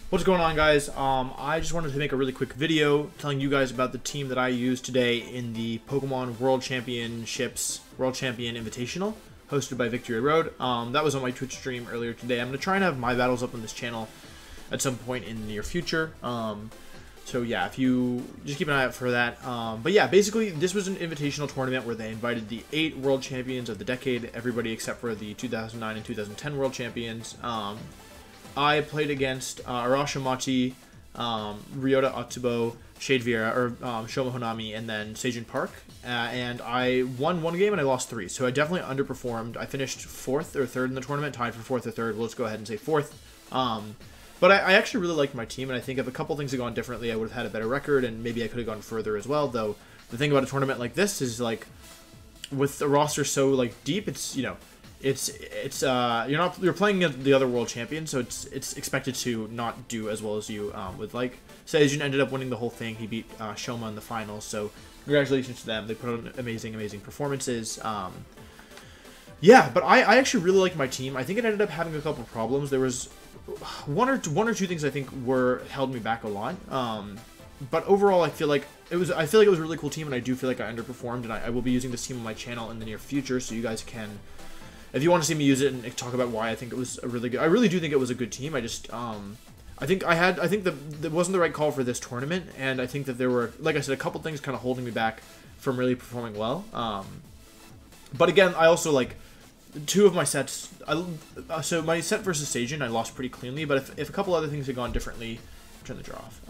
What's going on, guys? I just wanted to make a really quick video telling you guys about the team that I used today in the Pokemon World Championships World Champion Invitational hosted by Victory Road. That was on my Twitch stream earlier today. I'm going to try and have my battles up on this channel at some point in the near future. So yeah, if you just keep an eye out for that. But yeah, basically this was an invitational tournament where they invited the 8 world champions of the decade, everybody except for the 2009 and 2010 world champions. I played against ARASH, OMATTI, RYOTA, OTSUBO, Shade Vieira, or SHOMA, HONAMI, and then SEJUN Park. And I won 1 game and I lost 3. So I definitely underperformed. I finished 4th or 3rd in the tournament, tied for 4th or 3rd. We'll just go ahead and say 4th. But I actually really liked my team, and I think if a couple things had gone differently, I would have had a better record, and maybe I could have gone further as well. Though the thing about a tournament like this is, like, with the roster so like deep, it's, you know, you're playing the other world champion, so it's expected to not do as well as you would like. SEJUN ended up winning the whole thing. He beat SHOMA in the finals, so congratulations to them. They put on amazing performances. Yeah, but I actually really liked my team. I think it ended up having a couple problems. There was one or two things I think held me back a lot. But overall, I feel like it was a really cool team, and I do feel like I underperformed, and I will be using this team on my channel in the near future, so you guys can, if you want to see me use it and talk about why I think it was a really good, I really do think it was a good team. I just, I think that wasn't the right call for this tournament, and I think that there were, like I said, a couple things kind of holding me back from really performing well. But again, I also, like, 2 of my sets, so my set versus SEJUN, I lost pretty cleanly, but if a couple other things had gone differently, turn the draw off.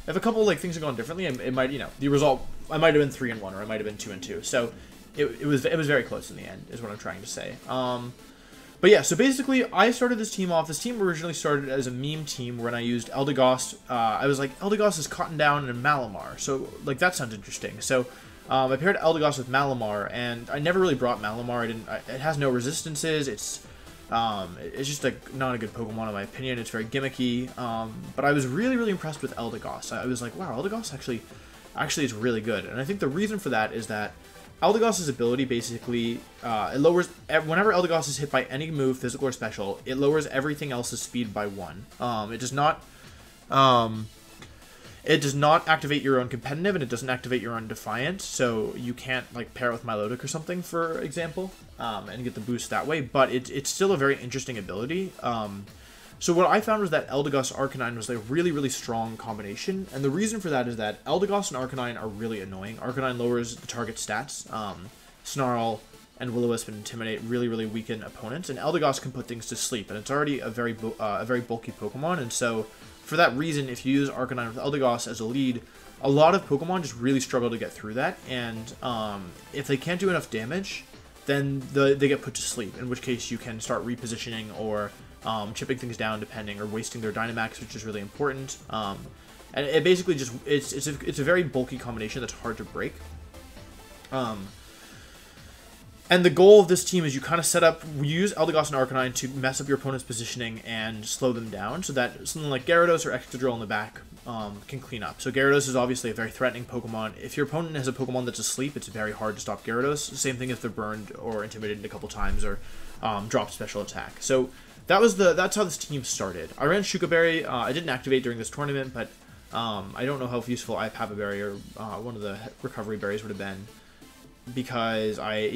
If a couple, like, things had gone differently, it might, you know, the result, I might have been 3-1, or I might have been 2-2. So it was very close in the end, is what I'm trying to say. But yeah, so basically, I started this team off. This team originally started as a meme team when I used Eldegoss. I was like, Eldegoss is Cotton Down and Malamar, so, like, that sounds interesting. So I paired Eldegoss with Malamar, and I never really brought Malamar. It has no resistances. It's just, like, not a good Pokemon in my opinion. It's very gimmicky. But I was really impressed with Eldegoss. I was like, wow, Eldegoss actually is really good. And I think the reason for that is that Eldegoss's ability basically it lowers, whenever Eldegoss is hit by any move, physical or special, it lowers everything else's speed by 1. It does not activate your own competitive, and it doesn't activate your own defiant, so you can't, like, pair it with Milotic or something, for example, and get the boost that way, but it's still a very interesting ability. So what I found was that Eldegoss Arcanine was a really strong combination, and the reason for that is that Eldegoss and Arcanine are really annoying. Arcanine lowers the target stats. Snarl and Will-O-Wisp and Intimidate really weaken opponents, and Eldegoss can put things to sleep, and it's already a very bulky Pokemon, and so for that reason, if you use Arcanine with Eldegoss as a lead, a lot of Pokemon just really struggle to get through that, and if they can't do enough damage, then they get put to sleep, in which case you can start repositioning or chipping things down, depending, or wasting their Dynamax, which is really important. And it basically just, it's a very bulky combination that's hard to break. And the goal of this team is you kind of set up, we use Eldegoss and Arcanine to mess up your opponent's positioning and slow them down, so that something like Gyarados or Excadrill in the back can clean up. So Gyarados is obviously a very threatening Pokemon. If your opponent has a Pokemon that's asleep, it's very hard to stop Gyarados. Same thing if they're burned or intimidated a couple times or dropped special attack. So that's how this team started. I ran Shuka Berry. I didn't activate during this tournament, but I don't know how useful Papa Berry or one of the recovery berries would have been, because I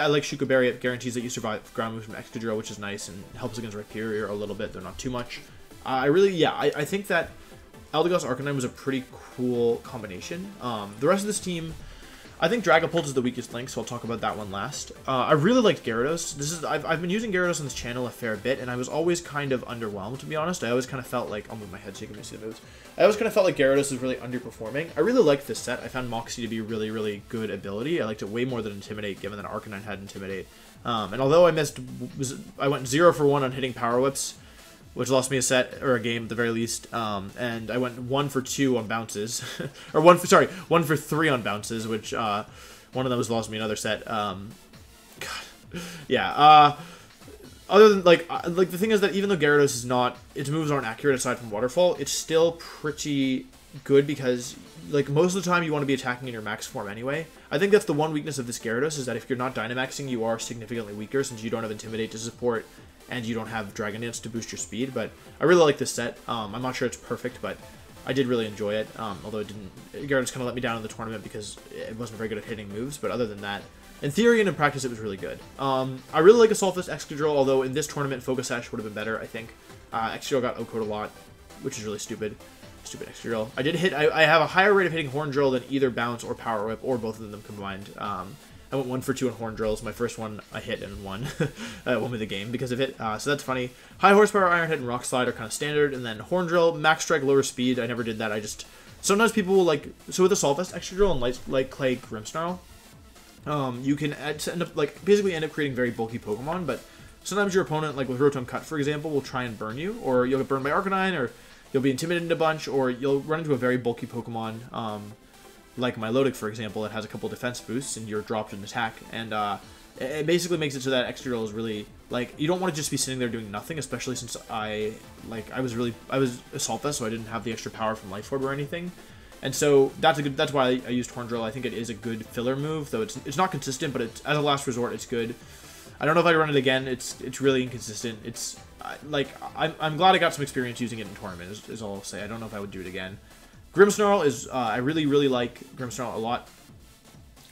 like Shuka Berry. It guarantees that you survive ground moves from Excadrill, which is nice, and helps against Rhyperior a little bit, though not too much. I think that Eldegoss Arcanine was a pretty cool combination. The rest of this team, I think Dragapult is the weakest link, so I'll talk about that one last. I really liked Gyarados. I've been using Gyarados on this channel a fair bit, and I was always kind of underwhelmed, to be honest. I always kind of felt like, I'll move my head so you can see the moves. I always kind of felt like Gyarados was really underperforming. I really liked this set. I found Moxie to be a really good ability. I liked it way more than Intimidate, given that Arcanine had Intimidate. And although I went 0 for 1 on hitting Power Whips, which lost me a set, or a game at the very least, and I went 1 for 2 on bounces, or 1 for 3 on bounces, which, one of those lost me another set. God, yeah, other than, like, the thing is that even though Gyarados is not, its moves aren't accurate aside from Waterfall, it's still pretty good, because, like, most of the time you want to be attacking in your max form anyway. I think that's the one weakness of this Gyarados, is that if you're not Dynamaxing, you are significantly weaker, since you don't have Intimidate to support and you don't have Dragon Dance to boost your speed. But I really like this set. I'm not sure it's perfect, but I did really enjoy it. Although it didn't, Gyarados kind of let me down in the tournament because it wasn't very good at hitting moves. But other than that, in theory and in practice, it was really good. I really like Assault Fist Excadrill, although in this tournament, Focus Sash would have been better, I think. Excadrill got OHKO'd a lot, which is really stupid. Stupid Excadrill. I have a higher rate of hitting Horn Drill than either Bounce or Power Whip, or both of them combined. I went 1 for 2 on Horn Drills. My first one I hit and won. Won me the game because of it. So that's funny. High Horsepower, Iron Head, and Rock Slide are kind of standard. And then Horn Drill, Max Strike, lower speed. I never did that. Sometimes people will like... So with Assault Vest, Excadrill, and Light Clay Grimmsnarl, you can basically end up creating very bulky Pokemon, but sometimes your opponent, like with Rotom Cut, for example, will try and burn you, or you'll get burned by Arcanine, or you'll be intimidated a bunch, or you'll run into a very bulky Pokemon, like Milotic, for example, that has a couple defense boosts, and you're dropped an attack, and it basically makes it so that Excadrill is really, like, you don't want to just be sitting there doing nothing, especially since I was Assault Vest, so I didn't have the extra power from Life Orb or anything. And so that's why I used Horn Drill. I think it is a good filler move, though it's not consistent, but as a last resort, it's good. I don't know if I'd run it again. It's really inconsistent. It's I'm glad I got some experience using it in tournament, is all I'll say. I don't know if I would do it again. Grimmsnarl is I really like Grimmsnarl a lot.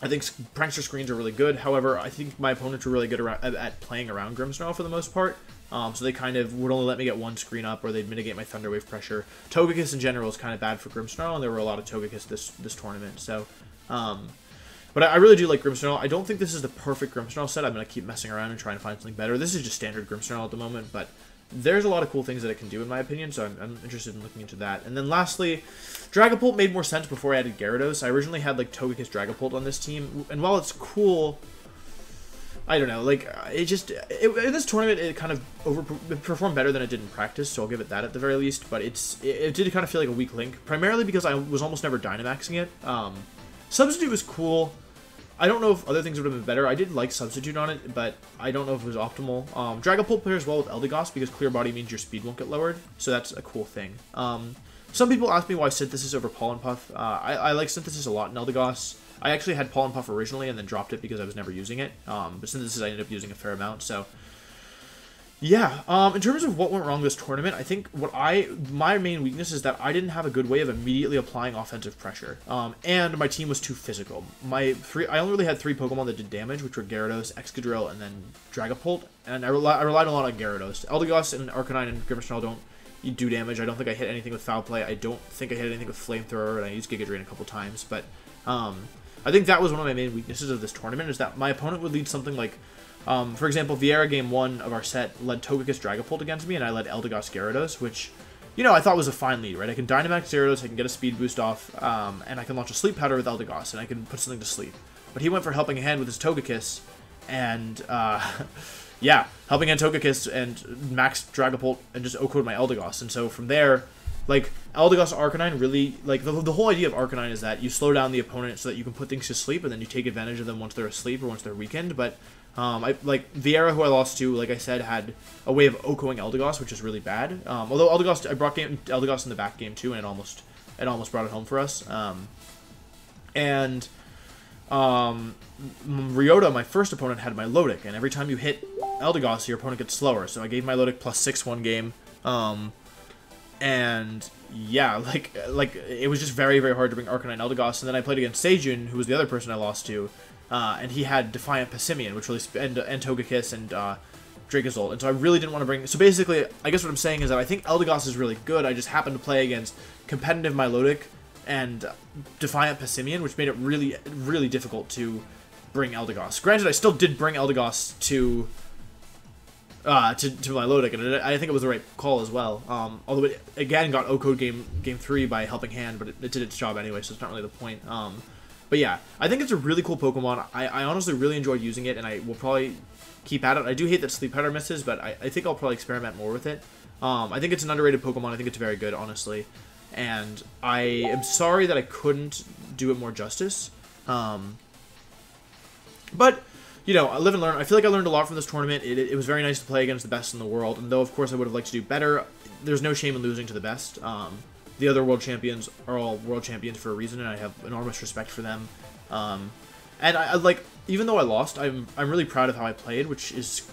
I think Prankster screens are really good. However, I think my opponents were really good at playing around Grimmsnarl for the most part. So they kind of would only let me get one screen up, or they'd mitigate my Thunder Wave pressure. Togekiss in general is kind of bad for Grimmsnarl, and there were a lot of Togekiss this tournament. So, but I really do like Grimmsnarl. I don't think this is the perfect Grimmsnarl set. I'm going to keep messing around and trying to find something better. This is just standard Grimmsnarl at the moment, but there's a lot of cool things that it can do, in my opinion, so I'm interested in looking into that. And then lastly, Dragapult made more sense before I added Gyarados. I originally had, like, Togekiss Dragapult on this team, and while it's cool, I don't know, like, in this tournament, it kind of it performed better than it did in practice, so I'll give it that at the very least, but it did kind of feel like a weak link, primarily because I was almost never Dynamaxing it. Substitute was cool. I don't know if other things would have been better. I did like Substitute on it, but I don't know if it was optimal. Dragapult pairs well with Eldegoss because Clear Body means your speed won't get lowered, so that's a cool thing. Some people ask me why Synthesis over Pollen Puff. I like Synthesis a lot in Eldegoss. I actually had Pollen Puff originally and then dropped it because I was never using it. But Synthesis I ended up using a fair amount, so... Yeah, in terms of what went wrong this tournament, I think my main weakness is that I didn't have a good way of immediately applying offensive pressure, and my team was too physical. I only really had 3 Pokemon that did damage, which were Gyarados, Excadrill, and then Dragapult, and I relied a lot on Gyarados. Eldegoss and Arcanine and Grimmsnarl don't do damage. I don't think I hit anything with Foul Play. I don't think I hit anything with Flamethrower, and I used Giga Drain a couple times, but I think that was one of my main weaknesses of this tournament, is that my opponent would lead something like... for example, Vieira game 1 of our set led Togekiss Dragapult against me, and I led Eldegoss Gyarados, which, you know, I thought was a fine lead, right? I can Dynamax Gyarados, I can get a speed boost off, and I can launch a Sleep Powder with Eldegoss, and I can put something to sleep. But he went for Helping Hand with his Togekiss, and, yeah, Helping Hand Togekiss and Max Dragapult and just OHKO'd my Eldegoss. And so from there, like, Eldegoss Arcanine really, like, the whole idea of Arcanine is that you slow down the opponent so that you can put things to sleep, and then you take advantage of them once they're asleep or once they're weakened, but... Vieira, who I lost to, like I said, had a way of OHKOing Eldegoss, which is really bad. Although Eldegoss, I brought Eldegoss in the back game too, and it almost brought it home for us. Ryota, my first opponent, had Milotic, and every time you hit Eldegoss, your opponent gets slower. So I gave Milotic +6 one game, and yeah, like it was just very, very hard to bring Arcanine Eldegoss. And then I played against SEJUN, who was the other person I lost to. And he had Defiant Passimian, which really and Togekiss and Dracozolt, and so I really didn't want to bring... So basically, I guess what I'm saying is that I think Eldegoss is really good. I just happened to play against competitive Milotic and Defiant Passimian, which made it really, really difficult to bring Eldegoss. Granted, I still did bring Eldegoss to Milotic, and I think it was the right call as well. Although it again got OHKO'd game 3 by Helping Hand, but it did its job anyway, so it's not really the point. But yeah, I think it's a really cool Pokemon. I honestly really enjoyed using it, and I will probably keep at it. I do hate that Sleep Powder misses, but I think I'll probably experiment more with it. I think it's an underrated Pokemon. I think it's very good, honestly. And I am sorry that I couldn't do it more justice. But, you know, I live and learn. I feel like I learned a lot from this tournament. It was very nice to play against the best in the world. And though, of course, I would have liked to do better, there's no shame in losing to the best. The other world champions are all world champions for a reason, and I have enormous respect for them. And I like, even though I lost, I'm really proud of how I played, which is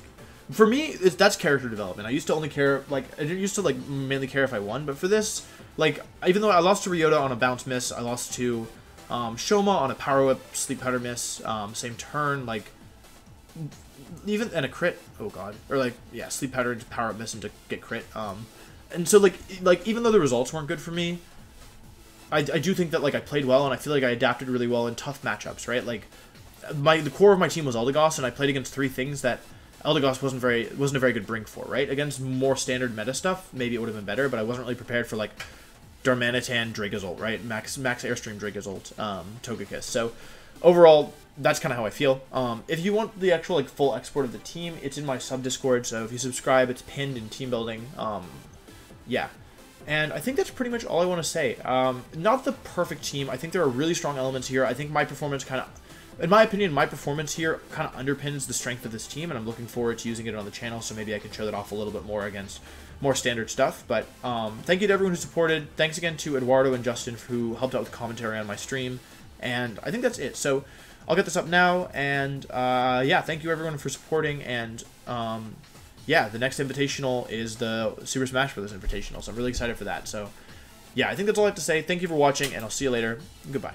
For me, that's character development. I used to only care, like, I didn't used to, like, mainly care if I won, but for this, like, even though I lost to RYOTA on a bounce miss, I lost to SHOMA on a power whip sleep powder miss, same turn, like, even, and a crit, oh god, or, like, yeah, sleep powder into power up miss and to get crit, and so, like, even though the results weren't good for me, I do think that, like, I played well, and I feel like I adapted really well in tough matchups, right? Like, the core of my team was Eldegoss, and I played against 3 things that Eldegoss wasn't a very good brink for, right? Against more standard meta stuff, maybe it would have been better, but I wasn't really prepared for, like, Darmanitan Dragozolt, right? Max Airstream Dragozolt, Togekiss. So, overall, that's kind of how I feel. If you want the actual, like, full export of the team, it's in my sub-Discord, so if you subscribe, it's pinned in team building. Yeah. And I think that's pretty much all I want to say. Not the perfect team. I think there are really strong elements here. I think my performance kind of... In my opinion, my performance here kind of underpins the strength of this team, and I'm looking forward to using it on the channel, so maybe I can show that off a little bit more against more standard stuff. But thank you to everyone who supported. Thanks again to Eduardo and Justin who helped out with commentary on my stream. And I think that's it. So I'll get this up now, and yeah, thank you everyone for supporting, and yeah, the next Invitational is the Super Smash Bros. Invitational, so I'm really excited for that. So yeah, I think that's all I have to say. Thank you for watching, and I'll see you later. Goodbye.